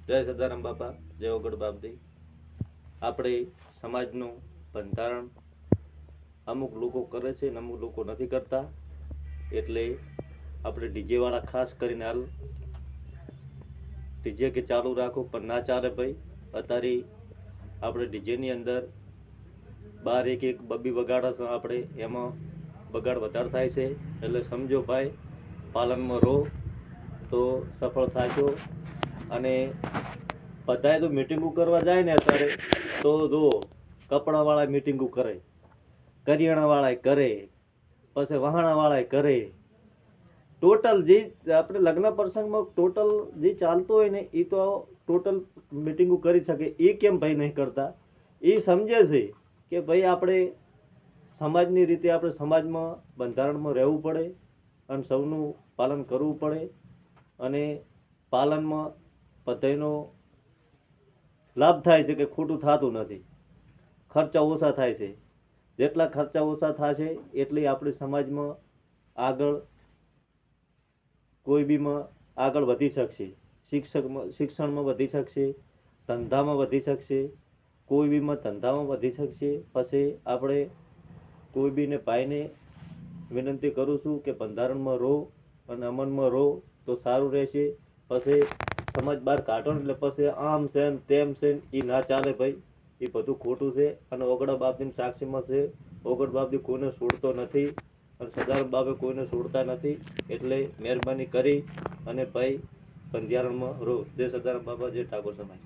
જય સદારામ બાપા, જય ઓગડ બાપજી. આપણે સમાજનું બંધારણ અમુક લોકો કરે છે ને અમુક લોકો નથી કરતા, એટલે આપણે ડીજે વાળા ખાસ કરીને હાલ ડીજે કે ચાલુ રાખો પણ ના ચાલે ભાઈ. અત્યારે આપણે ડીજેની અંદર બાર એક એક બબી વગાડે છે, આપણે એમાં બગાડ વધારે થાય છે. એટલે સમજો ભાઈ, પાલનમાં રહો તો સફળ થાશો. અને બધાએ તો મિટિંગો કરવા જાય ને અત્યારે તો જો કપડાવાળા મિટિંગો કરે, કરિયાણાવાળા કરે, પછી વહાણાવાળા કરે. ટોટલ જે આપણે લગ્ન પ્રસંગમાં ટોટલ જે ચાલતું હોય ને એ તો ટોટલ મિટિંગો કરી શકે. એ કેમ ભાઈ નહીં કરતા? એ સમજે છે કે ભાઈ આપણે સમાજની રીતે આપણે સમાજમાં બંધારણમાં રહેવું પડે અને સૌનું પાલન કરવું પડે. અને પાલનમાં બધાનો લાભ થાય છે કે ખોટું થતું નથી, ખર્ચા ઓછા થાય છે. જેટલા ખર્ચા ઓછા થશે એટલી આપણી સમાજમાં આગળ કોઈ બીમાં આગળ વધી શકશે. શિક્ષણમાં વધી શકશે, ધંધામાં વધી શકશે, કોઈ બીમાં ધંધામાં વધી શકશે. પછી આપણે કોઈ બીને ભાઈને વિનંતી કરું છું કે બંધારણમાં રહો અને અમનમાં રહો તો સારું રહેશે. પછી સમાજ બહાર કાઢો એટલે પછી આમ છે ને તેમ છે ને એ ના ચાલે ભાઈ. એ બધું ખોટું છે. અને ઓગડા બાપની સાક્ષીમાં છે, ઓગડ બાપજી કોઈને છોડતો નથી અને સદારામ બાપે કોઈને છોડતા નથી. એટલે મહેરબાની કરી અને ભાઈ બંધારણમાં રહો. જય સદારામ બાપા, જય ઠાકોર સમાજ.